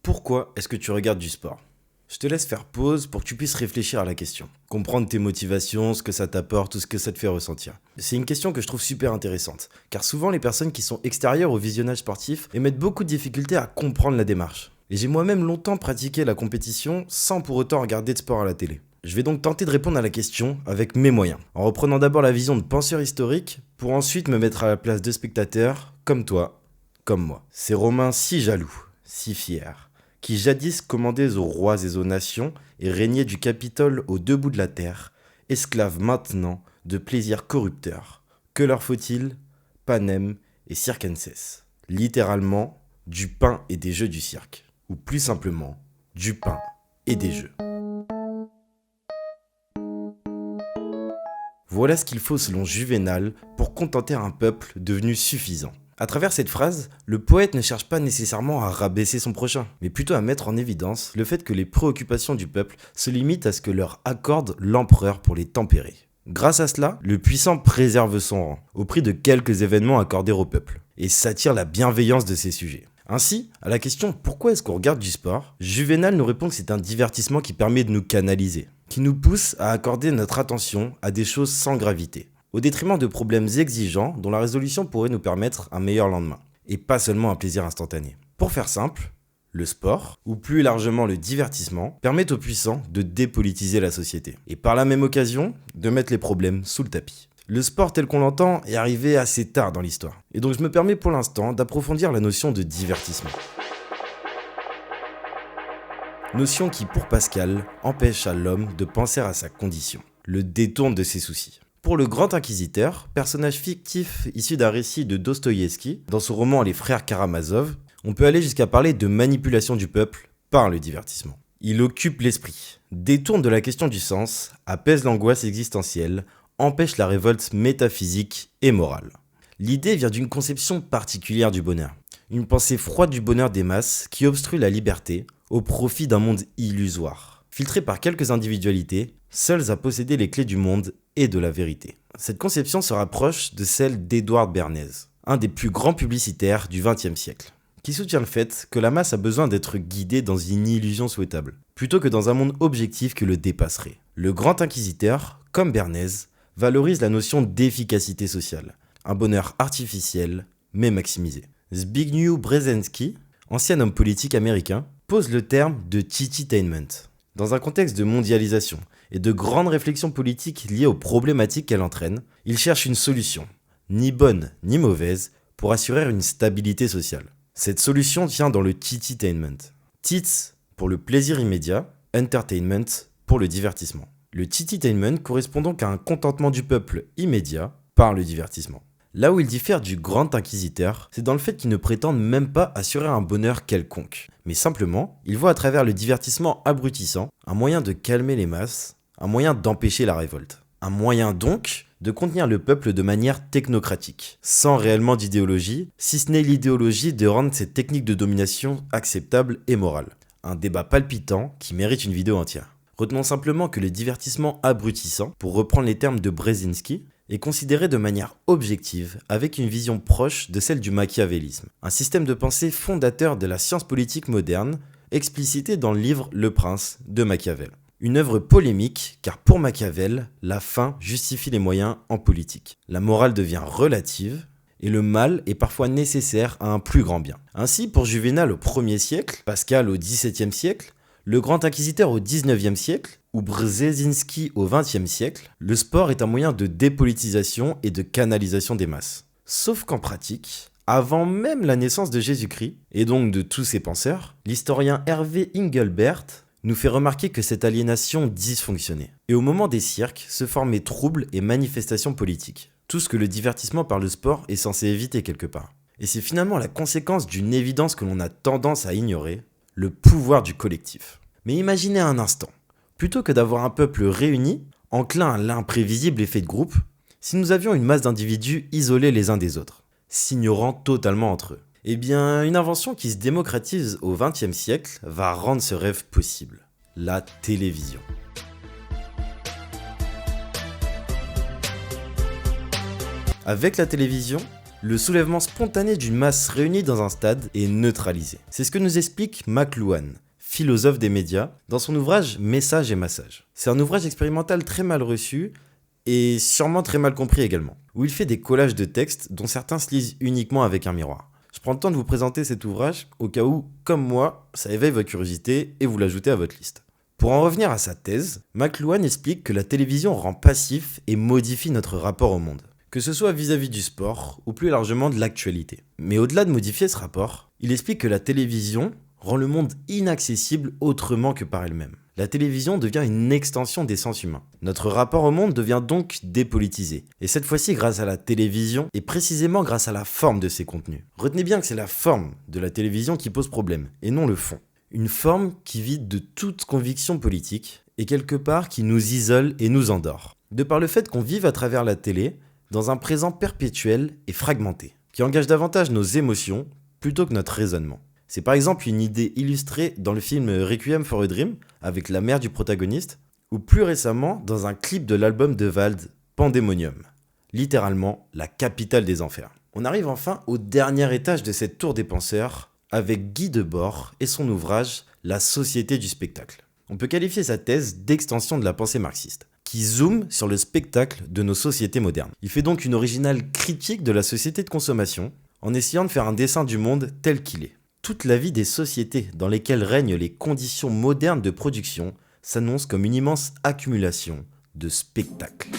Pourquoi est-ce que tu regardes du sport? Je te laisse faire pause pour que tu puisses réfléchir à la question. Comprendre tes motivations, ce que ça t'apporte ou ce que ça te fait ressentir. C'est une question que je trouve super intéressante, car souvent les personnes qui sont extérieures au visionnage sportif émettent beaucoup de difficultés à comprendre la démarche. Et j'ai moi-même longtemps pratiqué la compétition sans pour autant regarder de sport à la télé. Je vais donc tenter de répondre à la question avec mes moyens, en reprenant d'abord la vision de penseur historique, pour ensuite me mettre à la place de spectateurs, comme toi, comme moi. Ces Romains si jaloux, si fiers, qui jadis commandaient aux rois et aux nations et régnaient du Capitole aux deux bouts de la terre, esclaves maintenant de plaisirs corrupteurs. Que leur faut-il? Panem et circenses. Littéralement, du pain et des jeux du cirque. Ou plus simplement, du pain et des jeux. Voilà ce qu'il faut selon Juvénal pour contenter un peuple devenu suffisant. À travers cette phrase, le poète ne cherche pas nécessairement à rabaisser son prochain, mais plutôt à mettre en évidence le fait que les préoccupations du peuple se limitent à ce que leur accorde l'empereur pour les tempérer. Grâce à cela, le puissant préserve son rang, au prix de quelques événements accordés au peuple, et s'attire la bienveillance de ses sujets. Ainsi, à la question « Pourquoi est-ce qu'on regarde du sport ?», Juvénal nous répond que c'est un divertissement qui permet de nous canaliser, qui nous pousse à accorder notre attention à des choses sans gravité, au détriment de problèmes exigeants dont la résolution pourrait nous permettre un meilleur lendemain, et pas seulement un plaisir instantané. Pour faire simple, le sport, ou plus largement le divertissement, permet aux puissants de dépolitiser la société, et par la même occasion, de mettre les problèmes sous le tapis. Le sport tel qu'on l'entend est arrivé assez tard dans l'histoire, et donc je me permets pour l'instant d'approfondir la notion de divertissement. Notion qui, pour Pascal, empêche à l'homme de penser à sa condition, le détourne de ses soucis. Pour le grand inquisiteur, personnage fictif issu d'un récit de Dostoïevski, dans son roman Les Frères Karamazov, on peut aller jusqu'à parler de manipulation du peuple par le divertissement. Il occupe l'esprit, détourne de la question du sens, apaise l'angoisse existentielle, empêche la révolte métaphysique et morale. L'idée vient d'une conception particulière du bonheur, une pensée froide du bonheur des masses qui obstrue la liberté au profit d'un monde illusoire. Filtré par quelques individualités, seuls à posséder les clés du monde et de la vérité. Cette conception se rapproche de celle d'Edward Bernays, un des plus grands publicitaires du XXe siècle, qui soutient le fait que la masse a besoin d'être guidée dans une illusion souhaitable, plutôt que dans un monde objectif qui le dépasserait. Le grand inquisiteur, comme Bernays, valorise la notion d'efficacité sociale, un bonheur artificiel, mais maximisé. Zbigniew Brzezinski, ancien homme politique américain, pose le terme de tititainment. Dans un contexte de mondialisation et de grandes réflexions politiques liées aux problématiques qu'elle entraîne, il cherche une solution, ni bonne ni mauvaise, pour assurer une stabilité sociale. Cette solution tient dans le tititainment. Tits pour le plaisir immédiat, entertainment pour le divertissement. Le tititainment correspond donc à un contentement du peuple immédiat par le divertissement. Là où il diffère du grand inquisiteur, c'est dans le fait qu'il ne prétend même pas assurer un bonheur quelconque, mais simplement, il voit à travers le divertissement abrutissant un moyen de calmer les masses, un moyen d'empêcher la révolte. Un moyen donc de contenir le peuple de manière technocratique, sans réellement d'idéologie, si ce n'est l'idéologie de rendre cette technique de domination acceptable et morale. Un débat palpitant qui mérite une vidéo entière. Retenons simplement que le divertissement abrutissant, pour reprendre les termes de Brzezinski, est considéré de manière objective, avec une vision proche de celle du machiavélisme, un système de pensée fondateur de la science politique moderne, explicité dans le livre Le Prince de Machiavel. Une œuvre polémique, car pour Machiavel, la fin justifie les moyens en politique. La morale devient relative, et le mal est parfois nécessaire à un plus grand bien. Ainsi, pour Juvénal au 1er siècle, Pascal au 17e siècle, le grand inquisiteur au 19e siècle, ou Brzezinski au 20e siècle, le sport est un moyen de dépolitisation et de canalisation des masses. Sauf qu'en pratique, avant même la naissance de Jésus-Christ, et donc de tous ses penseurs, l'historien Hervé Engelbert nous fait remarquer que cette aliénation dysfonctionnait. Et au moment des cirques, se formaient troubles et manifestations politiques. Tout ce que le divertissement par le sport est censé éviter quelque part. Et c'est finalement la conséquence d'une évidence que l'on a tendance à ignorer, le pouvoir du collectif. Mais imaginez un instant, plutôt que d'avoir un peuple réuni, enclin à l'imprévisible effet de groupe, si nous avions une masse d'individus isolés les uns des autres, s'ignorant totalement entre eux. Eh bien, une invention qui se démocratise au XXe siècle va rendre ce rêve possible, la télévision. Avec la télévision, le soulèvement spontané d'une masse réunie dans un stade est neutralisé. C'est ce que nous explique McLuhan, philosophe des médias, dans son ouvrage Message et massage. C'est un ouvrage expérimental très mal reçu et sûrement très mal compris également, où il fait des collages de textes dont certains se lisent uniquement avec un miroir. Je prends le temps de vous présenter cet ouvrage au cas où, comme moi, ça éveille votre curiosité et vous l'ajoutez à votre liste. Pour en revenir à sa thèse, McLuhan explique que la télévision rend passif et modifie notre rapport au monde, que ce soit vis-à-vis du sport ou plus largement de l'actualité. Mais au-delà de modifier ce rapport, il explique que la télévision rend le monde inaccessible autrement que par elle-même. La télévision devient une extension des sens humains. Notre rapport au monde devient donc dépolitisé. Et cette fois-ci grâce à la télévision, et précisément grâce à la forme de ses contenus. Retenez bien que c'est la forme de la télévision qui pose problème, et non le fond. Une forme qui vide de toute conviction politique, et quelque part qui nous isole et nous endort. De par le fait qu'on vive à travers la télé, dans un présent perpétuel et fragmenté, qui engage davantage nos émotions plutôt que notre raisonnement. C'est par exemple une idée illustrée dans le film Requiem for a Dream, avec la mère du protagoniste, ou plus récemment dans un clip de l'album de Vald, Pandemonium, littéralement la capitale des enfers. On arrive enfin au dernier étage de cette tour des penseurs, avec Guy Debord et son ouvrage La société du spectacle. On peut qualifier sa thèse d'extension de la pensée marxiste, qui zoome sur le spectacle de nos sociétés modernes. Il fait donc une originale critique de la société de consommation, en essayant de faire un dessin du monde tel qu'il est. Toute la vie des sociétés dans lesquelles règnent les conditions modernes de production s'annonce comme une immense accumulation de spectacles.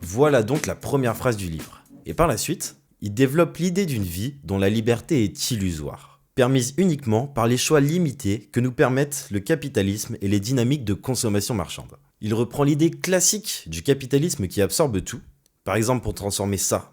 Voilà donc la première phrase du livre. Et par la suite, il développe l'idée d'une vie dont la liberté est illusoire, permise uniquement par les choix limités que nous permettent le capitalisme et les dynamiques de consommation marchande. Il reprend l'idée classique du capitalisme qui absorbe tout, par exemple pour transformer ça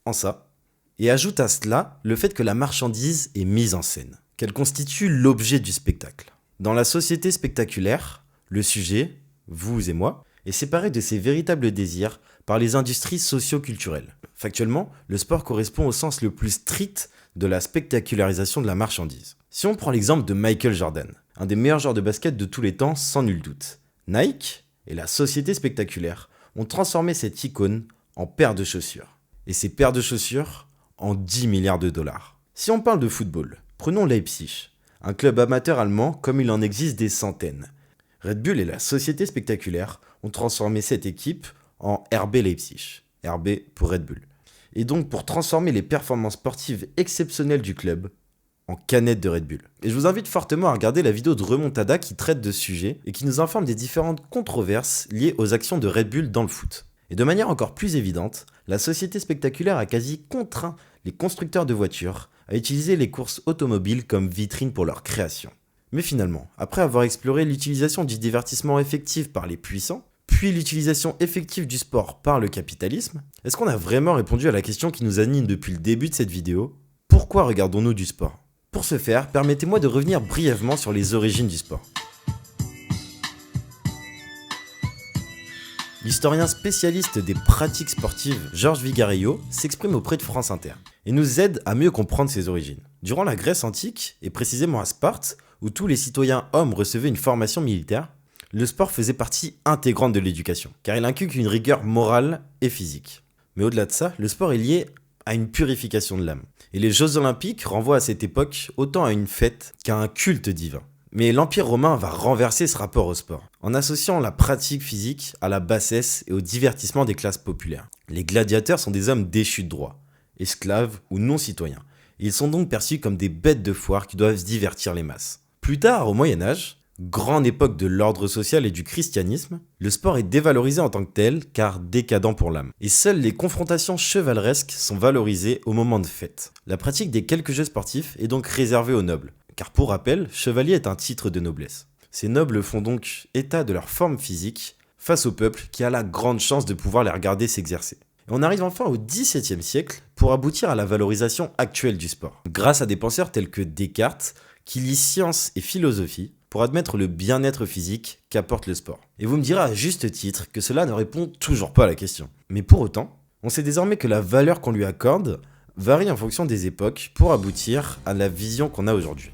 en ça, et ajoute à cela le fait que la marchandise est mise en scène, qu'elle constitue l'objet du spectacle. Dans la société spectaculaire, le sujet, vous et moi, est séparé de ses véritables désirs par les industries socio-culturelles. Factuellement, le sport correspond au sens le plus strict de la spectacularisation de la marchandise. Si on prend l'exemple de Michael Jordan, un des meilleurs joueurs de basket de tous les temps sans nul doute, Nike et la société spectaculaire ont transformé cette icône en paire de chaussures. Et ces paires de chaussures en 10 milliards de dollars. Si on parle de football, prenons Leipzig, un club amateur allemand comme il en existe des centaines. Red Bull et la société spectaculaire ont transformé cette équipe en RB Leipzig, RB pour Red Bull. Et donc pour transformer les performances sportives exceptionnelles du club en canettes de Red Bull. Et je vous invite fortement à regarder la vidéo de Remontada qui traite de ce sujet et qui nous informe des différentes controverses liées aux actions de Red Bull dans le foot. Et de manière encore plus évidente, la société spectaculaire a quasi contraint les constructeurs de voitures à utiliser les courses automobiles comme vitrine pour leur création. Mais finalement, après avoir exploré l'utilisation du divertissement effectif par les puissants, puis l'utilisation effective du sport par le capitalisme, est-ce qu'on a vraiment répondu à la question qui nous anime depuis le début de cette vidéo ? Pourquoi regardons-nous du sport ? Pour ce faire, permettez-moi de revenir brièvement sur les origines du sport. L'historien spécialiste des pratiques sportives Georges Vigarillo s'exprime auprès de France Inter et nous aide à mieux comprendre ses origines. Durant la Grèce antique, et précisément à Sparte, où tous les citoyens hommes recevaient une formation militaire, le sport faisait partie intégrante de l'éducation, car il inculque une rigueur morale et physique. Mais au-delà de ça, le sport est lié à une purification de l'âme. Et les Jeux Olympiques renvoient à cette époque autant à une fête qu'à un culte divin. Mais l'Empire romain va renverser ce rapport au sport, en associant la pratique physique à la bassesse et au divertissement des classes populaires. Les gladiateurs sont des hommes déchus de droit, esclaves ou non-citoyens. Ils sont donc perçus comme des bêtes de foire qui doivent divertir les masses. Plus tard, au Moyen-Âge, grande époque de l'ordre social et du christianisme, le sport est dévalorisé en tant que tel car décadent pour l'âme. Et seules les confrontations chevaleresques sont valorisées au moment de fête. La pratique des quelques jeux sportifs est donc réservée aux nobles. Car pour rappel, chevalier est un titre de noblesse. Ces nobles font donc état de leur forme physique face au peuple qui a la grande chance de pouvoir les regarder s'exercer. Et on arrive enfin au XVIIe siècle pour aboutir à la valorisation actuelle du sport. Grâce à des penseurs tels que Descartes, qui lient science et philosophie pour admettre le bien-être physique qu'apporte le sport. Et vous me direz à juste titre que cela ne répond toujours pas à la question. Mais pour autant, on sait désormais que la valeur qu'on lui accorde varie en fonction des époques pour aboutir à la vision qu'on a aujourd'hui.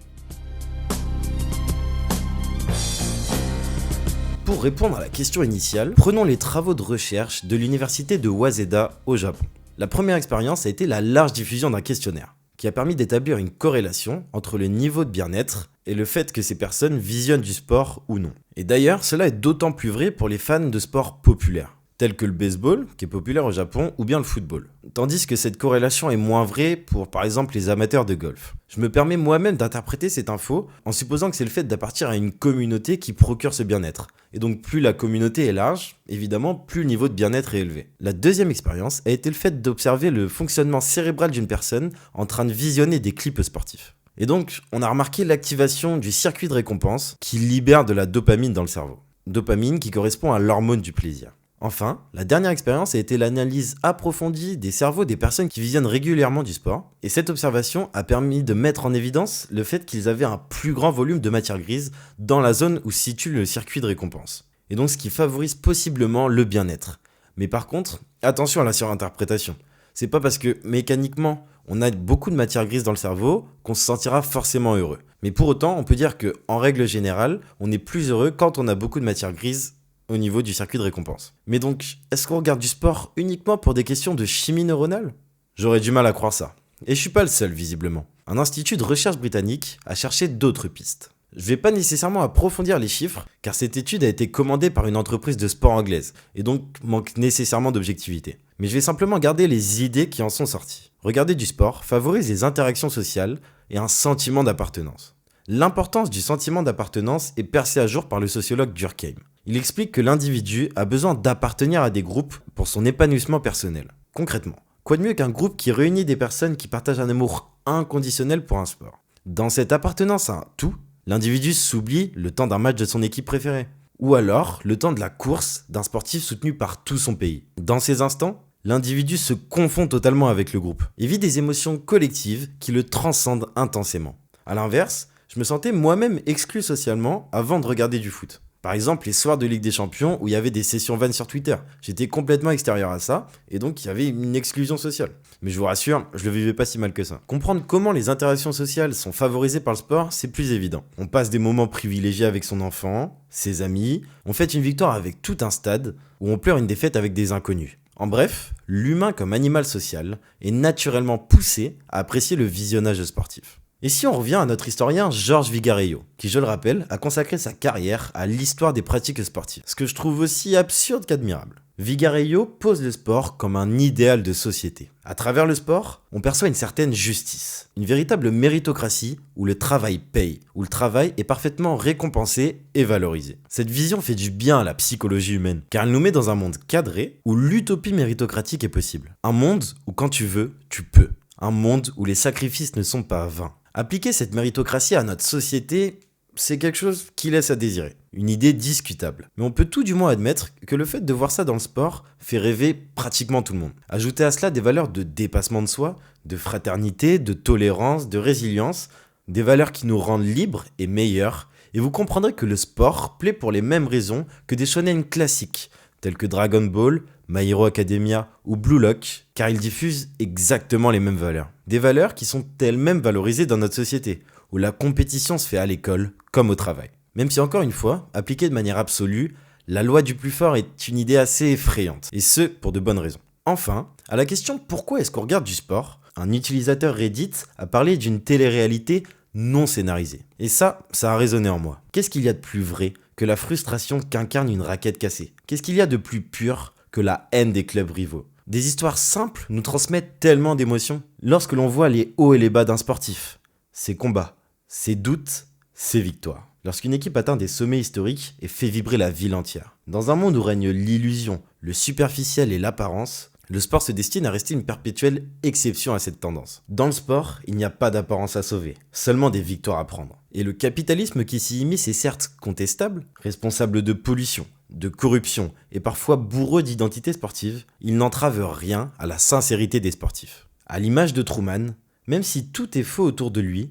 Pour répondre à la question initiale, prenons les travaux de recherche de l'université de Waseda au Japon. La première expérience a été la large diffusion d'un questionnaire, qui a permis d'établir une corrélation entre le niveau de bien-être et le fait que ces personnes visionnent du sport ou non. Et d'ailleurs, cela est d'autant plus vrai pour les fans de sports populaires, tels que le baseball, qui est populaire au Japon, ou bien le football. Tandis que cette corrélation est moins vraie pour, par exemple, les amateurs de golf. Je me permets moi-même d'interpréter cette info en supposant que c'est le fait d'appartenir à une communauté qui procure ce bien-être. Et donc plus la communauté est large, évidemment, plus le niveau de bien-être est élevé. La deuxième expérience a été le fait d'observer le fonctionnement cérébral d'une personne en train de visionner des clips sportifs. Et donc, on a remarqué l'activation du circuit de récompense qui libère de la dopamine dans le cerveau. Dopamine qui correspond à l'hormone du plaisir. Enfin, la dernière expérience a été l'analyse approfondie des cerveaux des personnes qui visionnent régulièrement du sport. Et cette observation a permis de mettre en évidence le fait qu'ils avaient un plus grand volume de matière grise dans la zone où se situe le circuit de récompense. Et donc ce qui favorise possiblement le bien-être. Mais par contre, attention à la surinterprétation. C'est pas parce que mécaniquement on a beaucoup de matière grise dans le cerveau qu'on se sentira forcément heureux. Mais pour autant, on peut dire que en règle générale, on est plus heureux quand on a beaucoup de matière grise au niveau du circuit de récompense. Mais donc, est-ce qu'on regarde du sport uniquement pour des questions de chimie neuronale ? J'aurais du mal à croire ça. Et je suis pas le seul, visiblement. Un institut de recherche britannique a cherché d'autres pistes. Je vais pas nécessairement approfondir les chiffres, car cette étude a été commandée par une entreprise de sport anglaise, et donc manque nécessairement d'objectivité. Mais je vais simplement garder les idées qui en sont sorties. Regarder du sport favorise les interactions sociales et un sentiment d'appartenance. L'importance du sentiment d'appartenance est percée à jour par le sociologue Durkheim. Il explique que l'individu a besoin d'appartenir à des groupes pour son épanouissement personnel. Concrètement, quoi de mieux qu'un groupe qui réunit des personnes qui partagent un amour inconditionnel pour un sport ? Dans cette appartenance à un tout, l'individu s'oublie le temps d'un match de son équipe préférée. Ou alors le temps de la course d'un sportif soutenu par tout son pays. Dans ces instants, l'individu se confond totalement avec le groupe et vit des émotions collectives qui le transcendent intensément. A l'inverse, je me sentais moi-même exclu socialement avant de regarder du foot. Par exemple, les soirs de Ligue des Champions où il y avait des sessions vannes sur Twitter. J'étais complètement extérieur à ça et donc il y avait une exclusion sociale. Mais je vous rassure, je le vivais pas si mal que ça. Comprendre comment les interactions sociales sont favorisées par le sport, c'est plus évident. On passe des moments privilégiés avec son enfant, ses amis, on fête une victoire avec tout un stade ou on pleure une défaite avec des inconnus. En bref, l'humain comme animal social est naturellement poussé à apprécier le visionnage sportif. Et si on revient à notre historien Georges Vigarejo, qui, je le rappelle, a consacré sa carrière à l'histoire des pratiques sportives, ce que je trouve aussi absurde qu'admirable. Vigarejo pose le sport comme un idéal de société. À travers le sport, on perçoit une certaine justice, une véritable méritocratie où le travail paye, où le travail est parfaitement récompensé et valorisé. Cette vision fait du bien à la psychologie humaine, car elle nous met dans un monde cadré où l'utopie méritocratique est possible. Un monde où quand tu veux, tu peux. Un monde où les sacrifices ne sont pas vains. Appliquer cette méritocratie à notre société, c'est quelque chose qui laisse à désirer. Une idée discutable. Mais on peut tout du moins admettre que le fait de voir ça dans le sport fait rêver pratiquement tout le monde. Ajoutez à cela des valeurs de dépassement de soi, de fraternité, de tolérance, de résilience, des valeurs qui nous rendent libres et meilleurs, et vous comprendrez que le sport plaît pour les mêmes raisons que des shonen classiques, tels que Dragon Ball, My Hero Academia ou Blue Lock, car ils diffusent exactement les mêmes valeurs. Des valeurs qui sont elles-mêmes valorisées dans notre société, où la compétition se fait à l'école comme au travail. Même si encore une fois, appliquée de manière absolue, la loi du plus fort est une idée assez effrayante, et ce, pour de bonnes raisons. Enfin, à la question pourquoi est-ce qu'on regarde du sport, un utilisateur Reddit a parlé d'une télé-réalité non scénarisée. Et ça a résonné en moi. Qu'est-ce qu'il y a de plus vrai que la frustration qu'incarne une raquette cassée ? Qu'est-ce qu'il y a de plus pur que la haine des clubs rivaux ? Des histoires simples nous transmettent tellement d'émotions. Lorsque l'on voit les hauts et les bas d'un sportif, ses combats, ses doutes, ses victoires. Lorsqu'une équipe atteint des sommets historiques et fait vibrer la ville entière. Dans un monde où règne l'illusion, le superficiel et l'apparence, le sport se destine à rester une perpétuelle exception à cette tendance. Dans le sport, il n'y a pas d'apparence à sauver, seulement des victoires à prendre. Et le capitalisme qui s'y immisce est certes contestable, responsable de pollution, de corruption et parfois bourreux d'identité sportive, il n'entrave rien à la sincérité des sportifs. À l'image de Truman, même si tout est faux autour de lui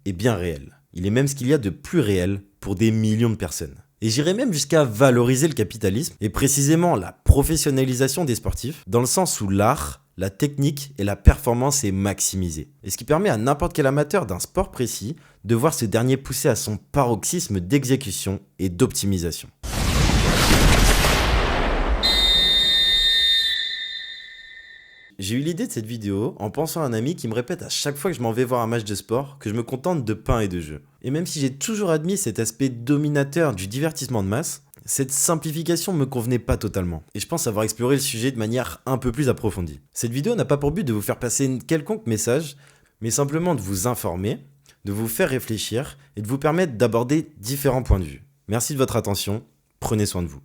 est bien réel. Il est même ce qu'il y a de plus réel pour des millions de personnes. Et j'irais même jusqu'à valoriser le capitalisme et précisément la professionnalisation des sportifs, dans le sens où l'art, la technique et la performance est maximisée. Et ce qui permet à n'importe quel amateur d'un sport précis de voir ce dernier pousser à son paroxysme d'exécution et d'optimisation. J'ai eu l'idée de cette vidéo en pensant à un ami qui me répète à chaque fois que je m'en vais voir un match de sport que je me contente de pain et de jeux. Et même si j'ai toujours admis cet aspect dominateur du divertissement de masse, cette simplification me convenait pas totalement. Et je pense avoir exploré le sujet de manière un peu plus approfondie. Cette vidéo n'a pas pour but de vous faire passer un quelconque message, mais simplement de vous informer, de vous faire réfléchir et de vous permettre d'aborder différents points de vue. Merci de votre attention, prenez soin de vous.